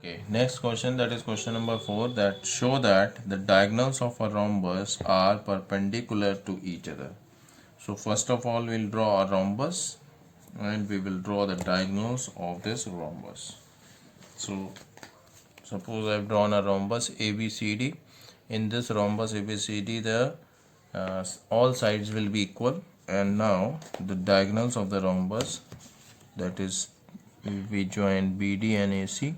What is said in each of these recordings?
Okay, next question, that is question number 4, that show that the diagonals of a rhombus are perpendicular to each other. So first of all we'll draw a rhombus and we will draw the diagonals of this rhombus. So suppose I've drawn a rhombus ABCD. In this rhombus ABCD the all sides will be equal, and now the diagonals of the rhombus, that is we join BD and AC.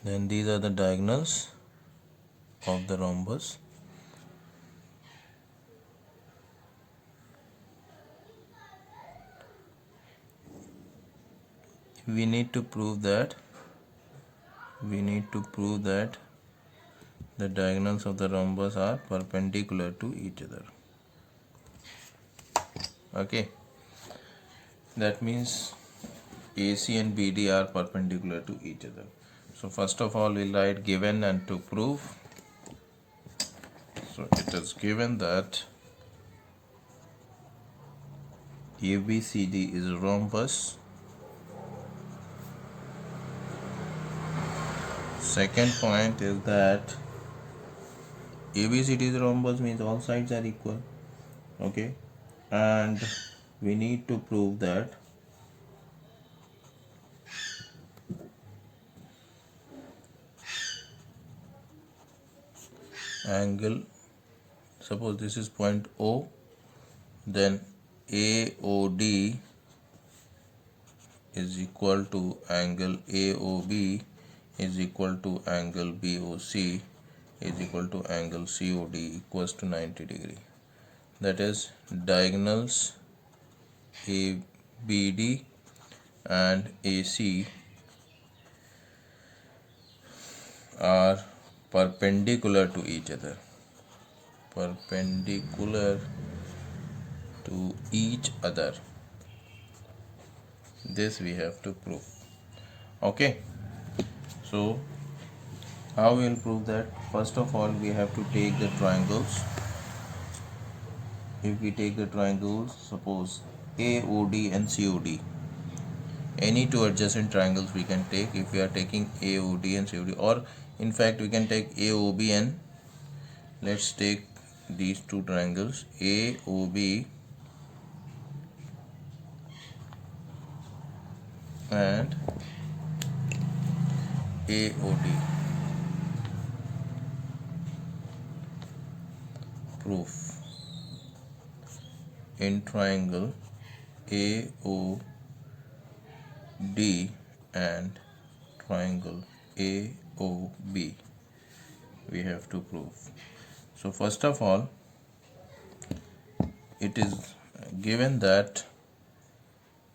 Then these are the diagonals of the rhombus. We need to prove that the diagonals of the rhombus are perpendicular to each other. Okay, that means AC and BD are perpendicular to each other. So first of all we'll write given and to prove. So it is given that ABCD is a rhombus. Second point is that ABCD is a rhombus means all sides are equal. Okay, and we need to prove that angle, suppose this is point O, then AOD is equal to angle AOB is equal to angle BOC is equal to angle COD equals to 90 degree. That is diagonals ABD and AC are perpendicular to each other. Perpendicular to each other. This we have to prove. Okay, so how we will prove that? First of all we have to take the triangles. If we take the triangles, suppose AOD and COD, any two adjacent triangles we can take. If we are taking AOD and COD, or in fact we can take AOB and let's take these two triangles AOB and AOD. Proof. In triangle AOD and triangle AOB we have to prove. So first of all it is given that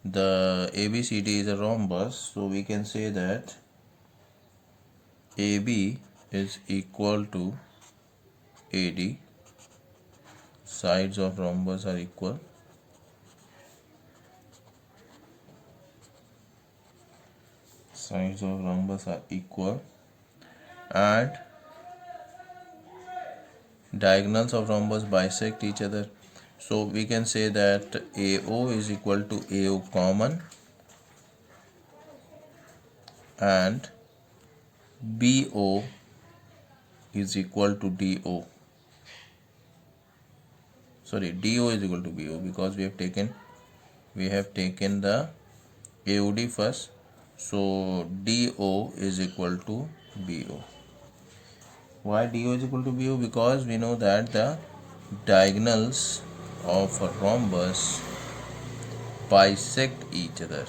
the ABCD is a rhombus, so we can say that AB is equal to AD. Sides of rhombus are equal. Sides of rhombus are equal, and diagonals of rhombus bisect each other. So we can say that AO is equal to AO common and BO is equal to DO. Sorry, DO is equal to BO because we have taken the AOD first. So DO is equal to BO. Why DO is equal to BO? Because we know that the diagonals of a rhombus bisect each other.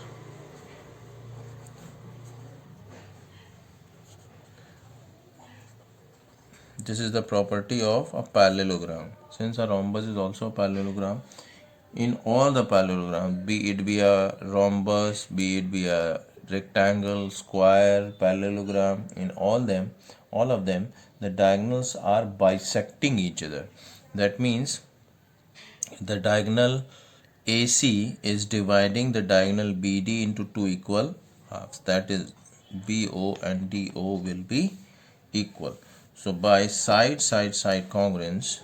This is the property of a parallelogram. Since a rhombus is also a parallelogram, in all the parallelograms, be it be a rhombus, be it be a rectangle, square, parallelogram, in all of them, the diagonals are bisecting each other. That means the diagonal AC is dividing the diagonal BD into two equal halves. That is, BO and DO will be equal. So by side congruence,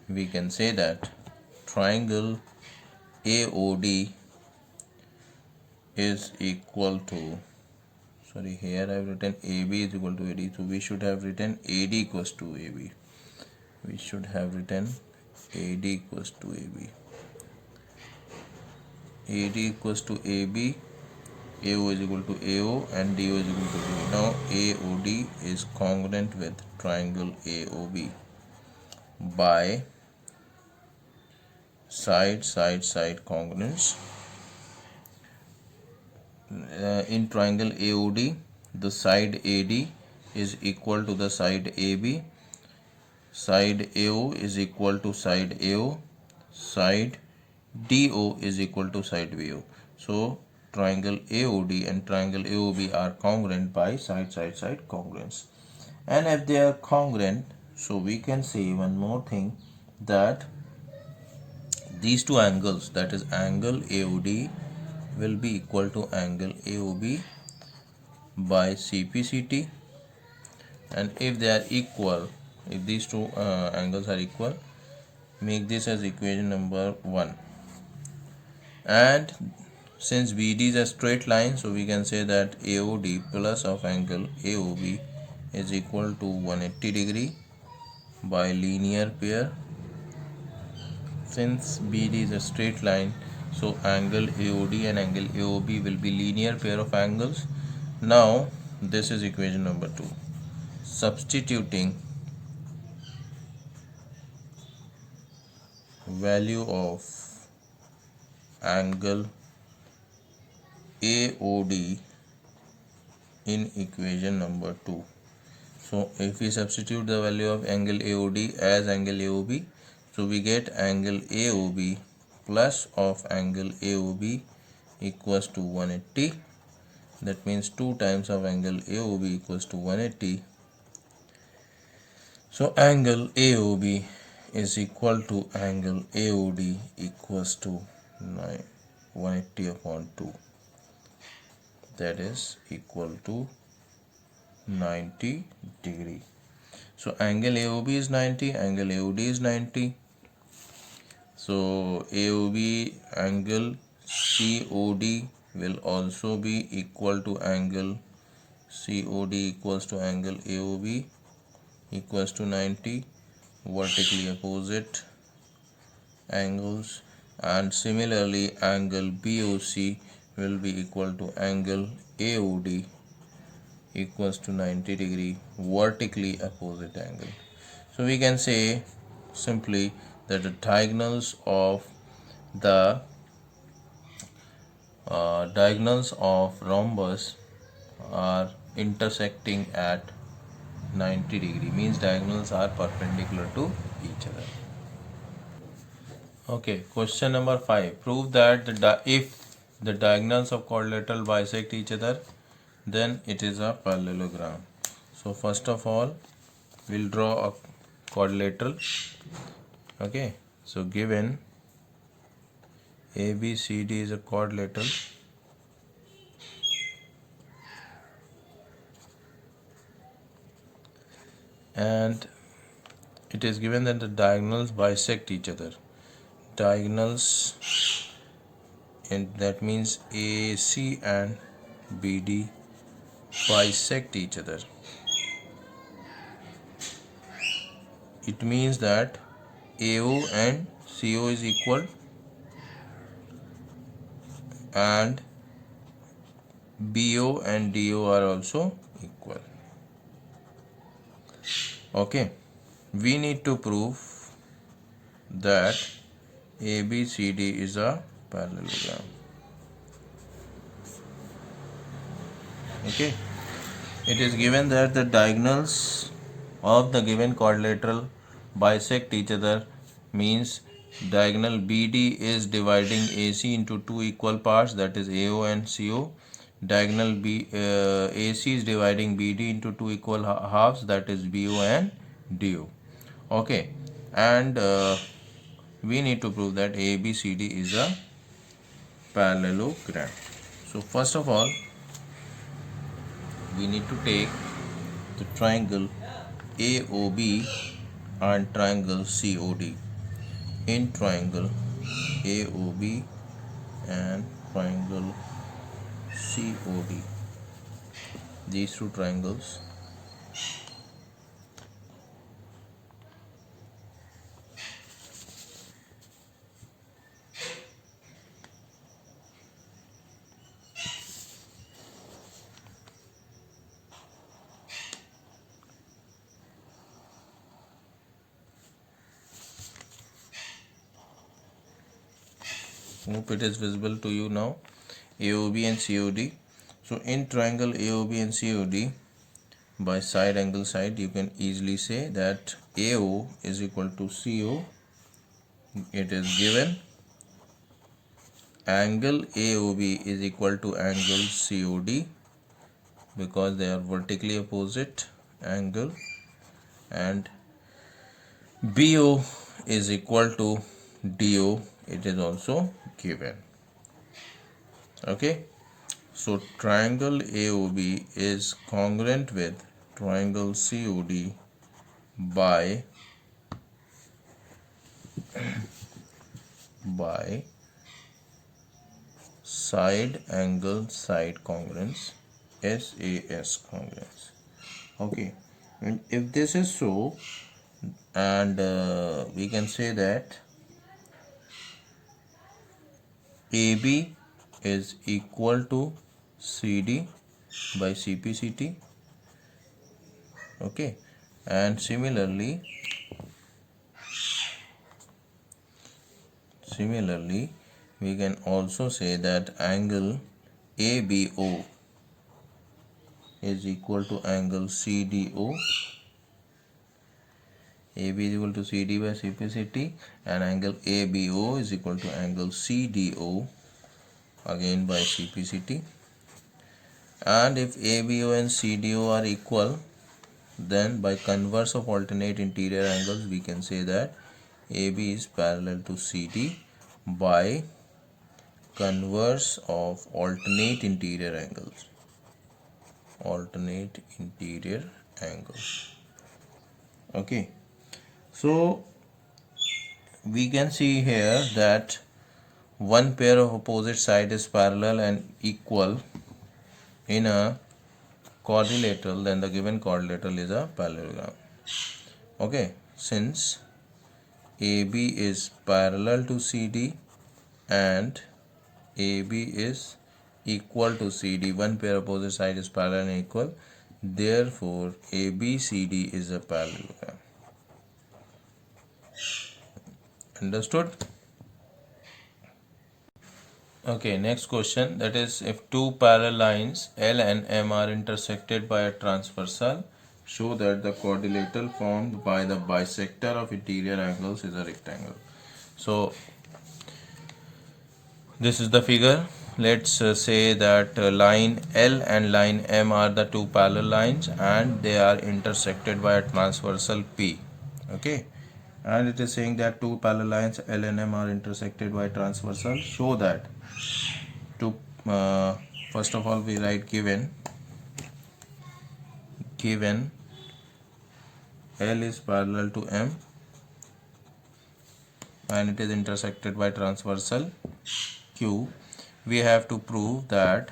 we can say that triangle AOD is equal to, sorry, here I have written AB is equal to AD, so we should have written AD equals to AB. We should have written AD equals to AB. AD equals to AB, AO is equal to AO, and DO is equal to DO. Now AOD is congruent with triangle AOB by side congruence. In triangle AOD, the side AD is equal to the side AB, side AO is equal to side AO, side DO is equal to side BO. So triangle AOD and triangle AOB are congruent by side congruence. And if they are congruent, so we can say one more thing, that these two angles, that is angle AOD will be equal to angle AOB by CPCT, and if they are equal, if these two angles are equal, make this as equation number 1. And since BD is a straight line, so we can say that AOD plus of angle AOB is equal to 180 degree by linear pair. Since BD is a straight line, so angle AOD and angle AOB will be linear pair of angles. Now this is equation number 2. Substituting value of angle AOD in equation number 2. So if we substitute the value of angle AOD as angle AOB, so we get angle AOB plus of angle AOB equals to 180. That means 2 times of angle AOB equals to 180. So angle AOB is equal to angle AOD equals to 180 upon 2. That is equal to 90 degree. So angle AOB is 90, angle AOD is 90. So AOB angle COD will also be equal to angle COD equals to angle AOB equals to 90, vertically opposite angles. And similarly angle BOC will be equal to angle AOD equals to 90 degree, vertically opposite angle. So we can say simply that the diagonals of the diagonals of rhombus are intersecting at 90 degree, means diagonals are perpendicular to each other. Okay, question number 5. Prove that if the diagonals of quadrilateral bisect each other, then it is a parallelogram. So first of all, we'll draw a quadrilateral. Okay, so given ABCD is a quadrilateral, and it is given that the diagonals bisect each other. Diagonals, and that means AC and BD bisect each other. It means that AO and CO is equal, and BO and DO are also equal. Okay, we need to prove that ABCD is a parallelogram. Okay, it is given that the diagonals of the given quadrilateral bisect each other, means diagonal BD is dividing AC into two equal parts, that is AO and CO. Diagonal AC is dividing BD into two equal halves, that is BO and DO. Okay, and we need to prove that ABCD is a parallelogram. So first of all, we need to take the triangle AOB and triangle COD. In triangle AOB and triangle COD. These two triangles. Hope it is visible to you now. AOB and COD. So in triangle AOB and COD, by side angle side, you can easily say that AO is equal to CO. It is given. Angle AOB is equal to angle COD because they are vertically opposite angle, and BO is equal to DO. It is also given. Okay, so triangle AOB is congruent with triangle COD by side angle side congruence, SAS congruence. Okay, and if this is so, and we can say that AB is equal to CD by CPCT. Okay, and similarly we can also say that angle ABO is equal to angle CDO. AB is equal to CD by CPCT, and angle ABO is equal to angle CDO again by CPCT. And if ABO and CDO are equal, then by converse of alternate interior angles we can say that AB is parallel to CD by converse of alternate interior angles. Okay, so we can see here that one pair of opposite side is parallel and equal in a quadrilateral, then the given quadrilateral is a parallelogram. Okay, since AB is parallel to CD and AB is equal to CD, one pair opposite side is parallel and equal, therefore ABCD is a parallelogram. Understood? Okay, next question, that is, if two parallel lines L and M are intersected by a transversal, show that the quadrilateral formed by the bisector of interior angles is a rectangle. So this is the figure. Let's say that line L and line M are the two parallel lines and they are intersected by a transversal P. Okay, and it is saying that two parallel lines L and M are intersected by transversal. Show that to first of all we write given L is parallel to M and it is intersected by transversal Q. We have to prove that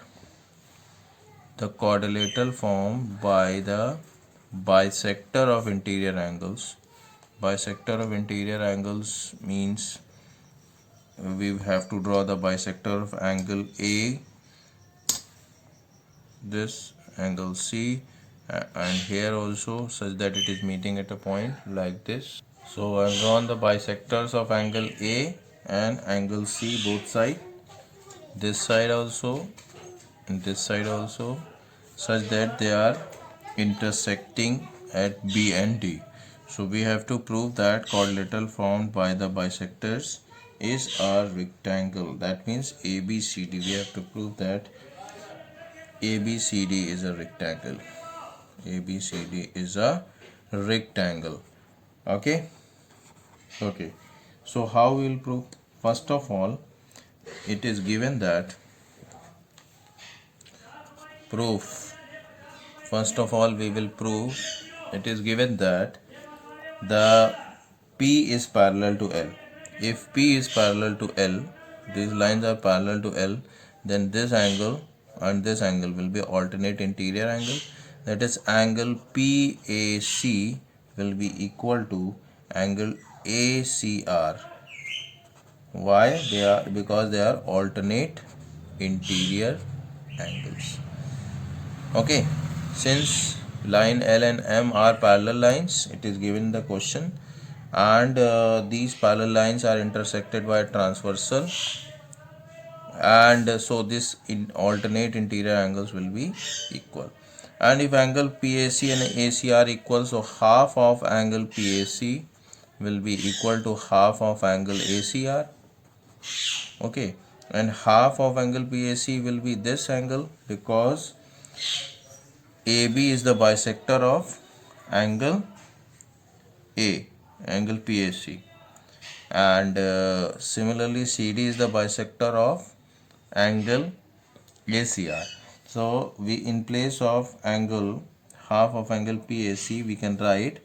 the quadrilateral formed by the bisector of interior angles. Bisector of interior angles means we have to draw the bisector of angle A, this angle C, and here also, such that it is meeting at a point like this. So I have drawn the bisectors of angle A and angle C both sides, this side also and this side also, such that they are intersecting at B and D. So we have to prove that quadrilateral formed by the bisectors is a rectangle. That means ABCD. We have to prove that ABCD is a rectangle. ABCD is a rectangle. Okay. Okay. So how we will prove? First of all, it is given that proof. First of all, we will prove it is given that the P is parallel to L. If P is parallel to L, these lines are parallel to L, then this angle and this angle will be alternate interior angle. That is, angle PAC will be equal to angle ACR. Why? Because they are alternate interior angles. Okay, since line L and M are parallel lines, it is given in the question, and these parallel lines are intersected by transversal, and so this alternate interior angles will be equal. And if angle PAC and AC are equal, so half of angle PAC will be equal to half of angle ACR. Okay, and half of angle PAC will be this angle, because AB is the bisector of angle A, angle PAC, and similarly CD is the bisector of angle ACR. So we, in place of angle, half of angle PAC, we can write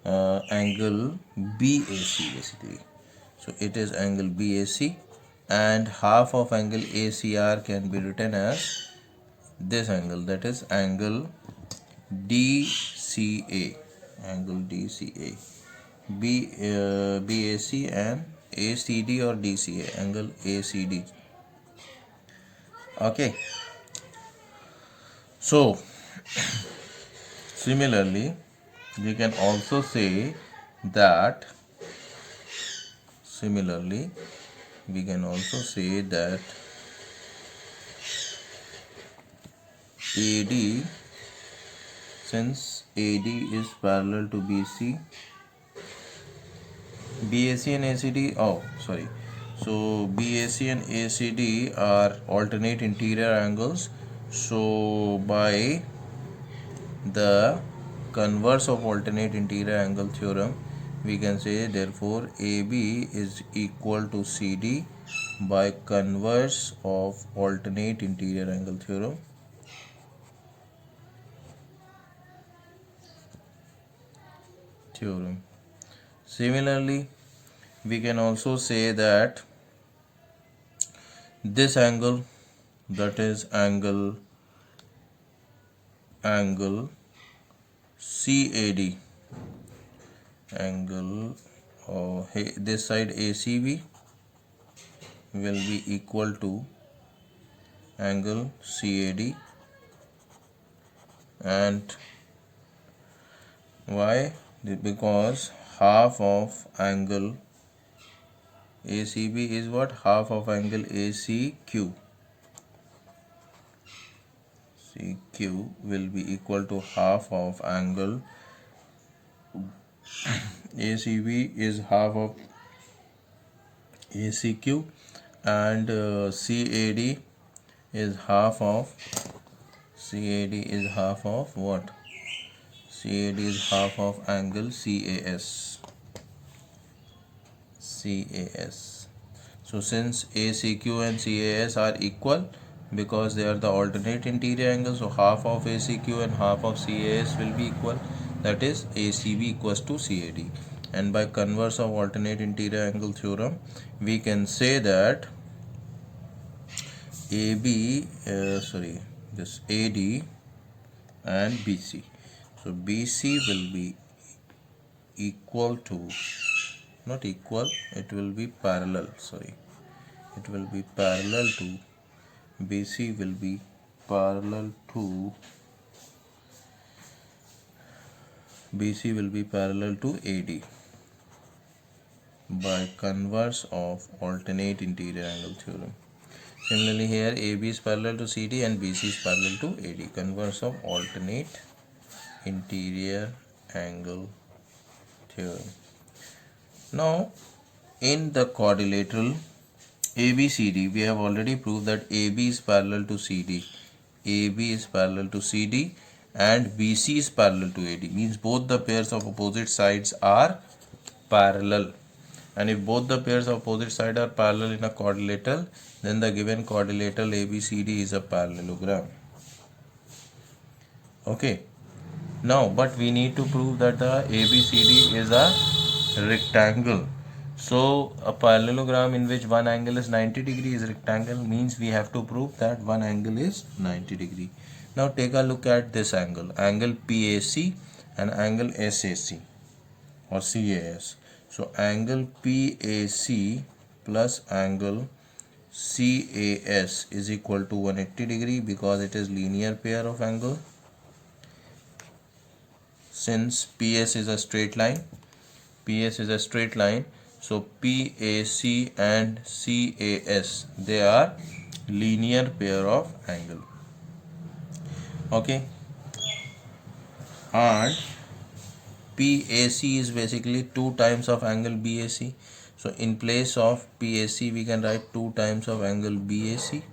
angle BAC basically. So it is angle BAC, and half of angle ACR can be written as this angle, that is angle DCA, angle DCA. BAC and ACD or DCA, angle ACD. Okay, so similarly we can also say that AD, since AD is parallel to BC, BAC and ACD, so BAC and ACD are alternate interior angles. So by the converse of alternate interior angle theorem, we can say therefore AB is equal to CD by converse of alternate interior angle theorem. Similarly, we can also say that this angle, that is angle CAD, angle this side ACB will be equal to angle CAD. And why? Because half of angle ACB is what? Half of angle ACQ. CQ will be equal to half of angle ACB is half of ACQ, and CAD is half of what? CAD is half of angle CAS. So since ACQ and CAS are equal, because they are the alternate interior angles, so half of ACQ and half of CAS will be equal, that is ACB equals to CAD. And by converse of alternate interior angle theorem, we can say that AD and BC. So BC will be equal to, not equal, it will be parallel, it will be parallel to, BC will be parallel to AD by converse of alternate interior angle theorem. Similarly here AB is parallel to CD and BC is parallel to AD, converse of alternate interior angle theorem. Now in the quadrilateral ABCD, we have already proved that AB is parallel to CD, and BC is parallel to AD, means both the pairs of opposite sides are parallel. And if both the pairs of opposite sides are parallel in a quadrilateral, then the given quadrilateral ABCD is a parallelogram. Okay, now but we need to prove that the ABCD is a rectangle. So a parallelogram in which one angle is 90 degree is rectangle, means we have to prove that one angle is 90 degree. Now take a look at this angle, angle PAC and angle SAC or CAS. So angle PAC plus angle CAS is equal to 180 degree because it is linear pair of angle. Since PS is a straight line, so PAC and CAS, they are linear pair of angle. Okay, and PAC is basically 2 times of angle BAC. So in place of PAC we can write 2 times of angle BAC,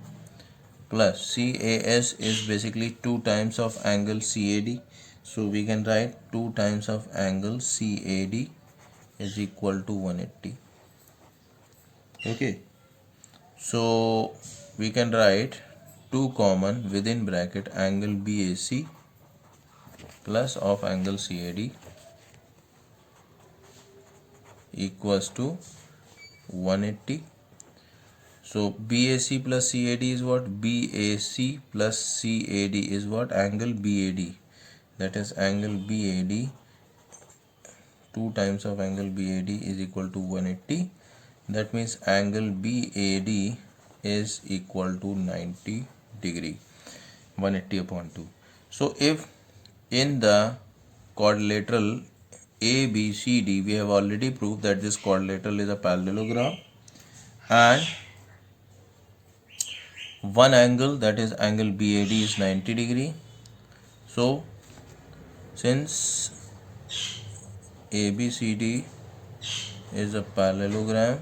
plus CAS is basically 2 times of angle CAD. So we can write 2 times of angle CAD is equal to 180. Okay, so we can write 2 common within bracket angle BAC plus of angle CAD equals to 180. So BAC plus CAD is what? BAC plus CAD is what? Angle BAD. That is angle BAD, 2 times of angle BAD is equal to 180. That means angle BAD is equal to 90 degree, 180 upon 2. So if in the quadrilateral ABCD, we have already proved that this quadrilateral is a parallelogram, and one angle, that is angle BAD, is 90 degree. So since ABCD is a parallelogram,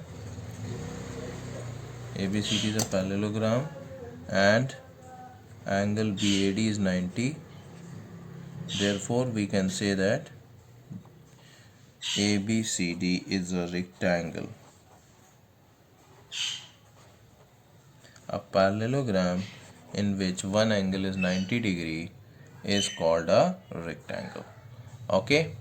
and angle BAD is 90, therefore we can say that ABCD is a rectangle. A parallelogram in which one angle is 90 degree is called a rectangle. Okay.